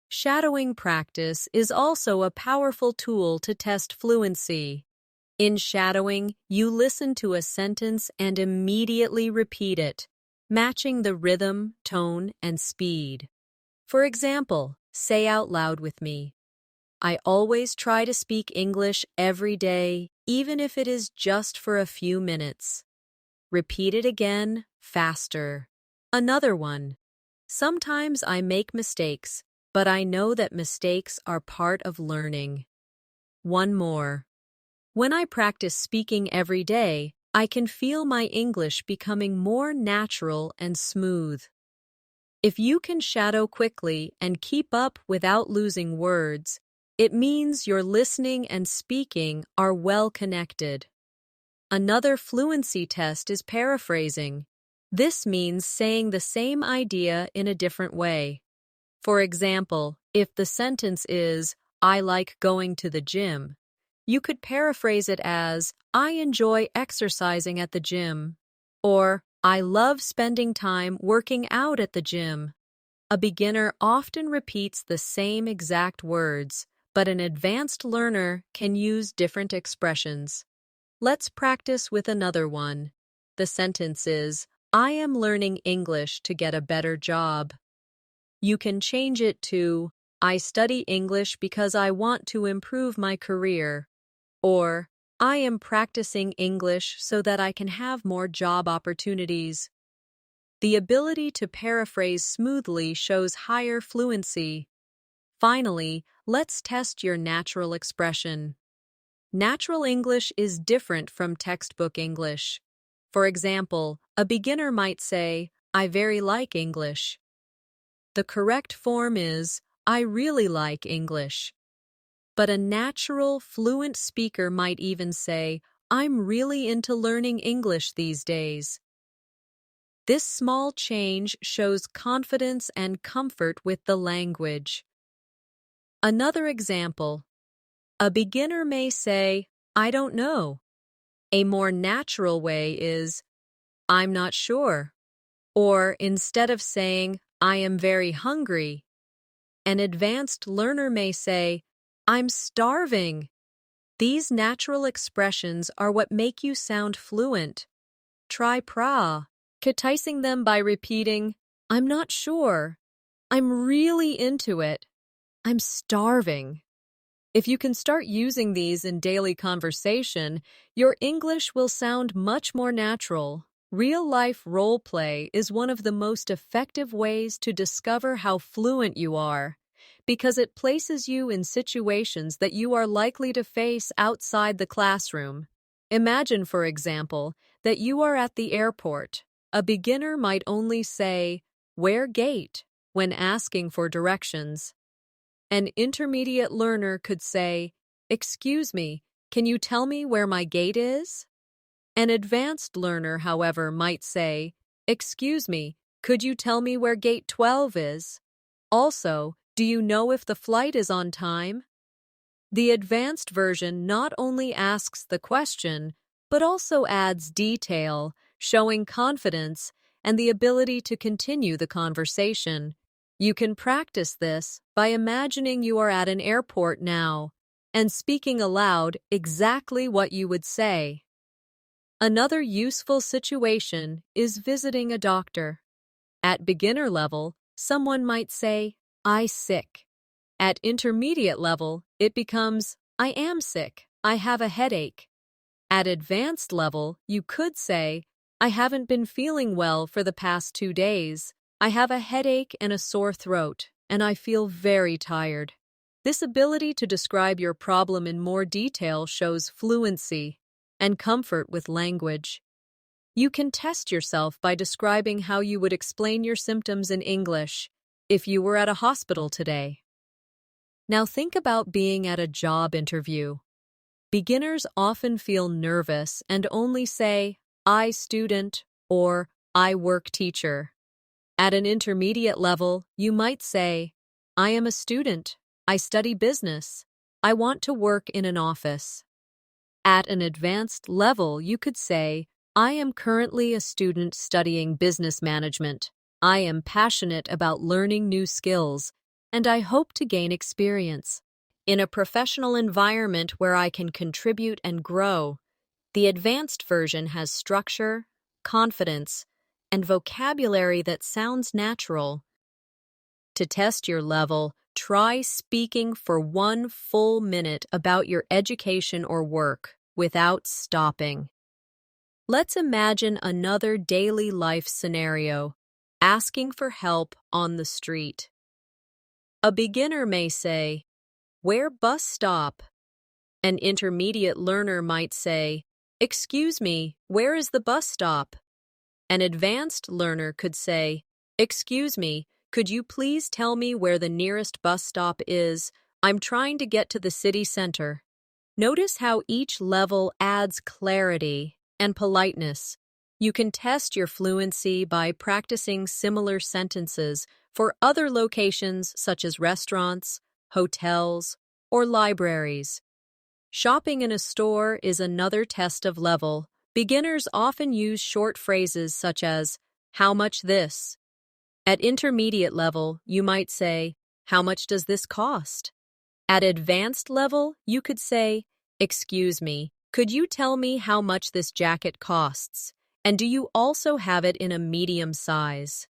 Speaker 1: Shadowing practice is also a powerful tool to test fluency. In shadowing, you listen to a sentence and immediately repeat it, matching the rhythm, tone, and speed. For example, say out loud with me, "I always try to speak English every day, even if it is just for a few minutes." Repeat it again, faster. Another one. "Sometimes I make mistakes, but I know that mistakes are part of learning." One more. "When I practice speaking every day, I can feel my English becoming more natural and smooth." If you can shadow quickly and keep up without losing words, it means your listening and speaking are well connected. Another fluency test is paraphrasing. This means saying the same idea in a different way. For example, if the sentence is, "I like going to the gym," you could paraphrase it as, "I enjoy exercising at the gym," or "I love spending time working out at the gym." A beginner often repeats the same exact words, but an advanced learner can use different expressions. Let's practice with another one. The sentence is, "I am learning English to get a better job." You can change it to, "I study English because I want to improve my career," or "I am practicing English so that I can have more job opportunities." The ability to paraphrase smoothly shows higher fluency. Finally, let's test your natural expression. Natural English is different from textbook English. For example, a beginner might say, "I very like English." The correct form is, "I really like English." But a natural, fluent speaker might even say, I'm really into learning English these days. This small change shows confidence and comfort with the language. Another example, a beginner may say, I don't know. A more natural way is, I'm not sure. Or instead of saying, I am very hungry, an advanced learner may say, I'm starving. These natural expressions are what make you sound fluent. Try practicing them by repeating, I'm not sure. I'm really into it. I'm starving. If you can start using these in daily conversation, your English will sound much more natural. Real-life role play is one of the most effective ways to discover how fluent you are, because it places you in situations that you are likely to face outside the classroom. Imagine, for example, that you are at the airport. A beginner might only say, "Where gate?" when asking for directions. An intermediate learner could say, "Excuse me, can you tell me where my gate is?" An advanced learner, however, might say, "Excuse me, could you tell me where gate 12 is? Also, do you know if the flight is on time?" The advanced version not only asks the question, but also adds detail, showing confidence and the ability to continue the conversation. You can practice this by imagining you are at an airport now and speaking aloud exactly what you would say. Another useful situation is visiting a doctor. At beginner level, someone might say, "I sick." At intermediate level, it becomes, "I am sick. I have a headache." At advanced level, you could say, "I haven't been feeling well for the past 2 days. I have a headache and a sore throat, and I feel very tired." This ability to describe your problem in more detail shows fluency and comfort with language. You can test yourself by describing how you would explain your symptoms in English if you were at a hospital today. Now think about being at a job interview. Beginners often feel nervous and only say, "I student" or "I work teacher." At an intermediate level, you might say, "I am a student. I study business. I want to work in an office." At an advanced level, you could say, "I am currently a student studying business management. I am passionate about learning new skills, and I hope to gain experience in a professional environment where I can contribute and grow." The advanced version has structure, confidence, and vocabulary that sounds natural. To test your level, try speaking for 1 full minute about your education or work without stopping. Let's imagine another daily life scenario, asking for help on the street. A beginner may say, "Where bus stop?" An intermediate learner might say, "Excuse me, where is the bus stop?" An advanced learner could say, "Excuse me, could you please tell me where the nearest bus stop is? I'm trying to get to the city center." Notice how each level adds clarity and politeness. You can test your fluency by practicing similar sentences for other locations such as restaurants, hotels, or libraries. Shopping in a store is another test of level. Beginners often use short phrases such as, "How much this?" At intermediate level, you might say, "How much does this cost?" At advanced level, you could say, "Excuse me, could you tell me how much this jacket costs? And do you also have it in a medium size?"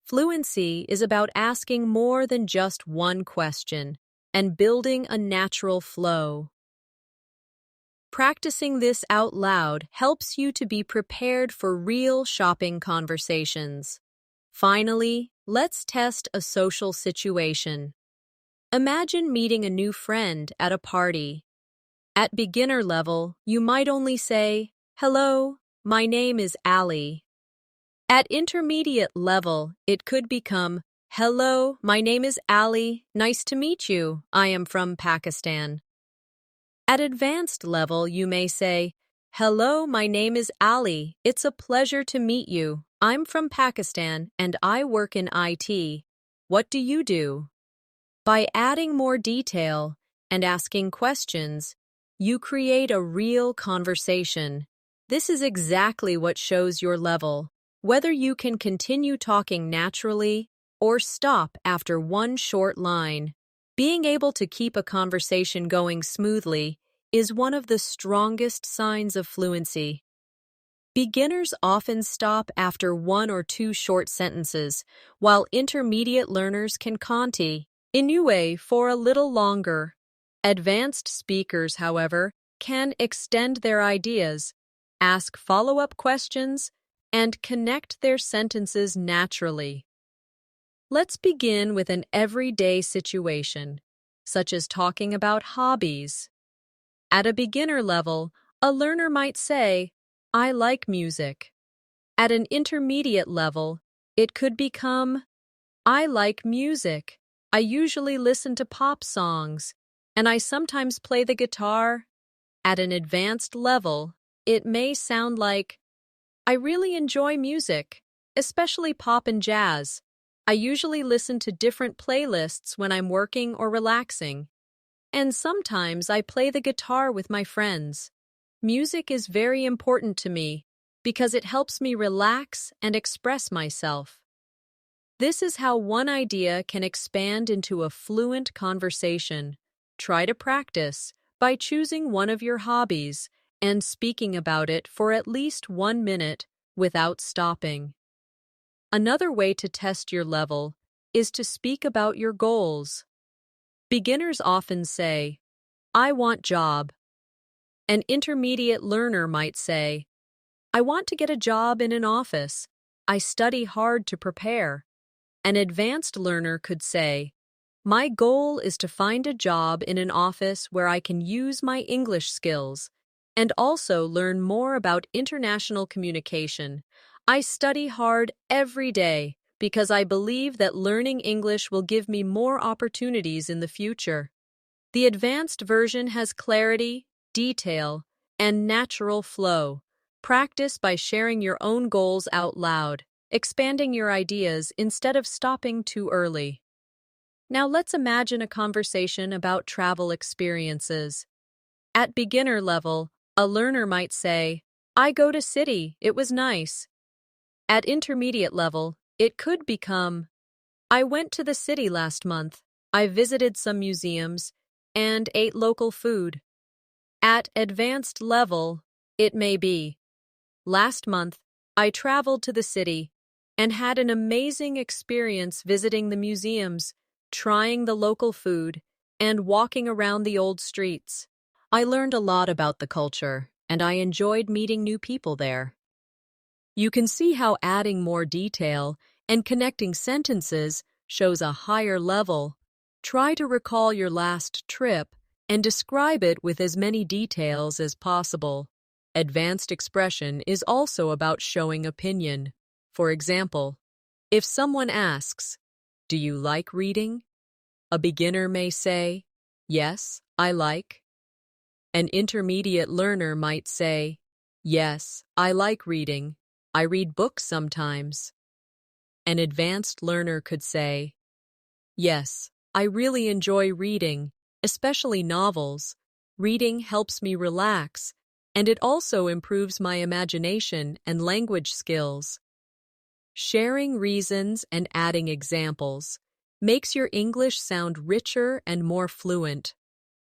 Speaker 1: Fluency is about asking more than just one question and building a natural flow. Practicing this out loud helps you to be prepared for real shopping conversations. Finally, let's test a social situation. Imagine meeting a new friend at a party. At beginner level, you might only say, "Hello, my name is Ali." At intermediate level, it could become, "Hello, my name is Ali. Nice to meet you. I am from Pakistan." At advanced level, you may say, "Hello, my name is Ali. It's a pleasure to meet you. I'm from Pakistan and I work in IT. What do you do?" By adding more detail and asking questions, you create a real conversation. This is exactly what shows your level, whether you can continue talking naturally or stop after one short line. Being able to keep a conversation going smoothly is one of the strongest signs of fluency. Beginners often stop after one or two short sentences, while intermediate learners can continue for a little longer. Advanced speakers, however, can extend their ideas, ask follow-up questions, and connect their sentences naturally. Let's begin with an everyday situation, such as talking about hobbies. At a beginner level, a learner might say, "I like music." At an intermediate level, it could become, "I like music. I usually listen to pop songs, and I sometimes play the guitar." At an advanced level, it may sound like, "I really enjoy music, especially pop and jazz. I usually listen to different playlists when I'm working or relaxing. And sometimes I play the guitar with my friends. Music is very important to me because it helps me relax and express myself." This is how one idea can expand into a fluent conversation. Try to practice by choosing one of your hobbies and speaking about it for at least 1 minute without stopping. Another way to test your level is to speak about your goals. Beginners often say, "I want job." An intermediate learner might say, "I want to get a job in an office. I study hard to prepare." An advanced learner could say, "My goal is to find a job in an office where I can use my English skills and also learn more about international communication. I study hard every day because I believe that learning English will give me more opportunities in the future." The advanced version has clarity, detail, and natural flow. Practice by sharing your own goals out loud, expanding your ideas instead of stopping too early. Now let's imagine a conversation about travel experiences. At beginner level, a learner might say, "I go to city, it was nice." At intermediate level, it could become, "I went to the city last month. I visited some museums and ate local food." At advanced level, it may be, "Last month, I traveled to the city and had an amazing experience visiting the museums, trying the local food, and walking around the old streets. I learned a lot about the culture, and I enjoyed meeting new people there." You can see how adding more detail and connecting sentences shows a higher level. Try to recall your last trip and describe it with as many details as possible. Advanced expression is also about showing opinion. For example, if someone asks, "Do you like reading?" a beginner may say, "Yes, I like." An intermediate learner might say, "Yes, I like reading. I read books sometimes." An advanced learner could say, "Yes, I really enjoy reading, especially novels. Reading helps me relax, and it also improves my imagination and language skills." Sharing reasons and adding examples makes your English sound richer and more fluent.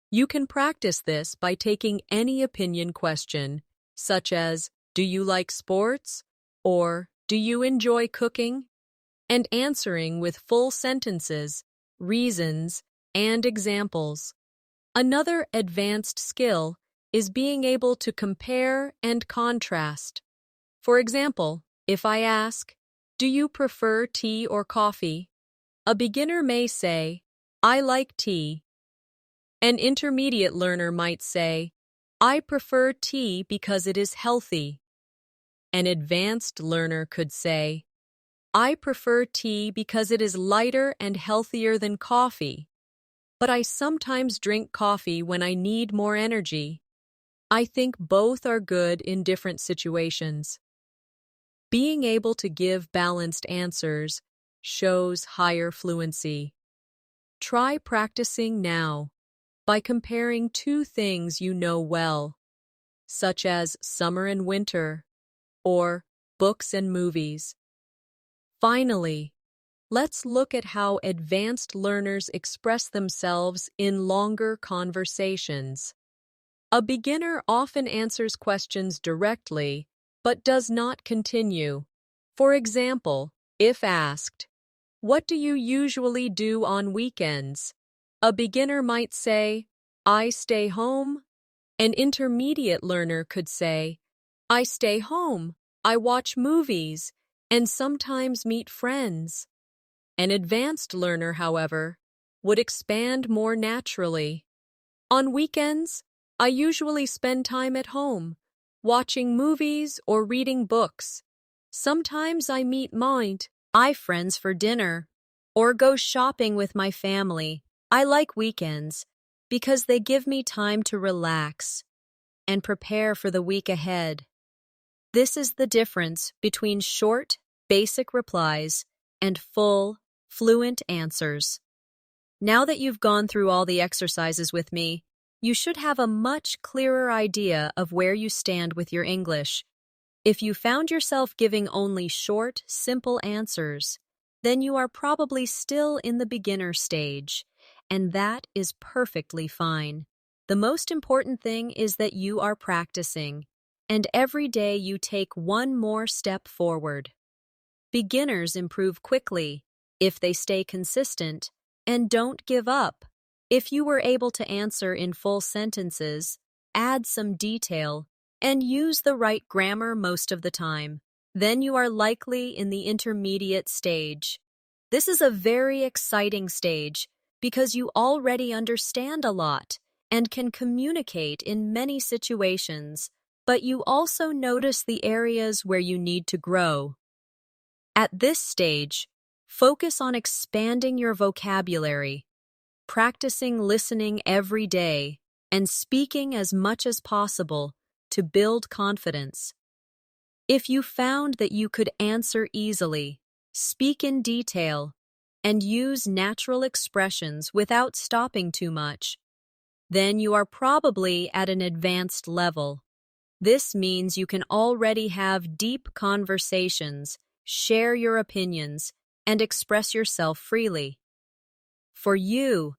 Speaker 1: You can practice this by taking any opinion question, such as, "Do you like sports?" or "Do you enjoy cooking?" and answering with full sentences, reasons, and examples. Another advanced skill is being able to compare and contrast. For example, if I ask, "Do you prefer tea or coffee?" a beginner may say, "I like tea." An intermediate learner might say, "I prefer tea because it is healthy." An advanced learner could say, "I prefer tea because it is lighter and healthier than coffee." but I sometimes drink coffee when I need more energy. I think both are good in different situations. Being able to give balanced answers shows higher fluency. Try practicing now by comparing two things you know well, such as summer and winter, or books and movies. Finally, let's look at how advanced learners express themselves in longer conversations. A beginner often answers questions directly, but does not continue. For example, if asked, "What do you usually do on weekends?" a beginner might say, "I stay home." An intermediate learner could say, "I stay home, I watch movies, and sometimes meet friends." An advanced learner, however, would expand more naturally. "On weekends, I usually spend time at home, watching movies or reading books. Sometimes I meet my friends for dinner, or go shopping with my family. I like weekends because they give me time to relax and prepare for the week ahead." This is the difference between short, basic replies and full, fluent answers. Now that you've gone through all the exercises with me, you should have a much clearer idea of where you stand with your English. If you found yourself giving only short, simple answers, then you are probably still in the beginner stage, and that is perfectly fine. The most important thing is that you are practicing, and every day you take one more step forward. Beginners improve quickly if they stay consistent and don't give up. If you were able to answer in full sentences, add some detail, and use the right grammar most of the time, then you are likely in the intermediate stage. This is a very exciting stage because you already understand a lot and can communicate in many situations, but you also notice the areas where you need to grow. At this stage, focus on expanding your vocabulary, practicing listening every day, and speaking as much as possible to build confidence. If you found that you could answer easily, speak in detail, and use natural expressions without stopping too much, then you are probably at an advanced level. This means you can already have deep conversations, share your opinions, and express yourself freely. For you,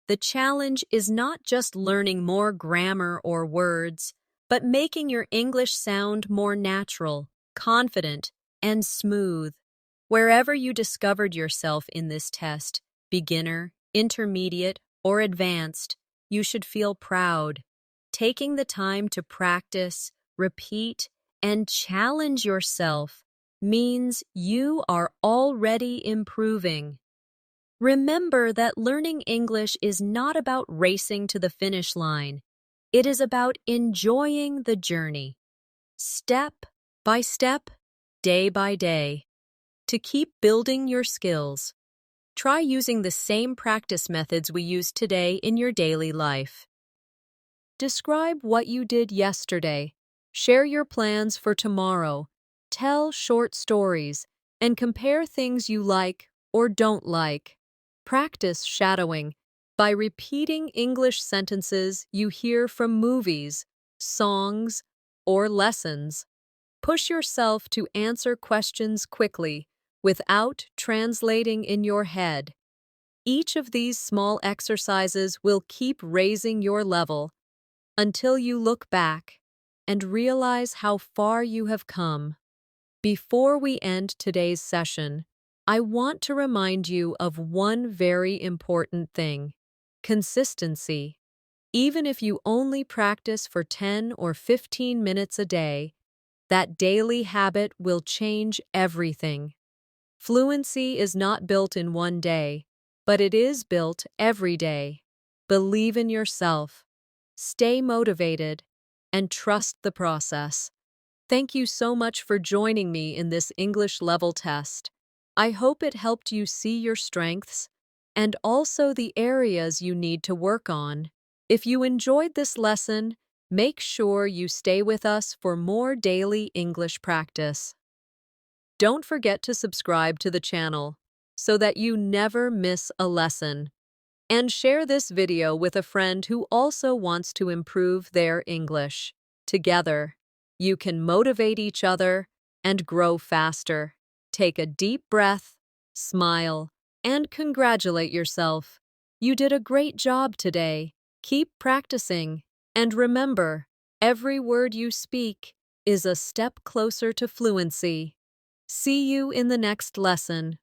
Speaker 1: the challenge is not just learning more grammar or words, but making your English sound more natural, confident, and smooth. Wherever you discovered yourself in this test, beginner, intermediate, or advanced, you should feel proud. Taking the time to practice, repeat, and challenge yourself means you are already improving. Remember that learning English is not about racing to the finish line. It is about enjoying the journey, step by step, day by day. To keep building your skills, try using the same practice methods we use today in your daily life. Describe what you did yesterday. Share your plans for tomorrow. Tell short stories and compare things you like or don't like. Practice shadowing by repeating English sentences you hear from movies, songs, or lessons. Push yourself to answer questions quickly without translating in your head. Each of these small exercises will keep raising your level until you look back and realize how far you have come. Before we end today's session, I want to remind you of one very important thing: consistency. Even if you only practice for 10 or 15 minutes a day, that daily habit will change everything. Fluency is not built in one day, but it is built every day. Believe in yourself, stay motivated, and trust the process. Thank you so much for joining me in this English level test. I hope it helped you see your strengths and also the areas you need to work on. If you enjoyed this lesson, make sure you stay with us for more daily English practice. Don't forget to subscribe to the channel so that you never miss a lesson. And share this video with a friend who also wants to improve their English. Together, you can motivate each other and grow faster. Take a deep breath, smile, and congratulate yourself. You did a great job today. Keep practicing. And remember, every word you speak is a step closer to fluency. See you in the next lesson.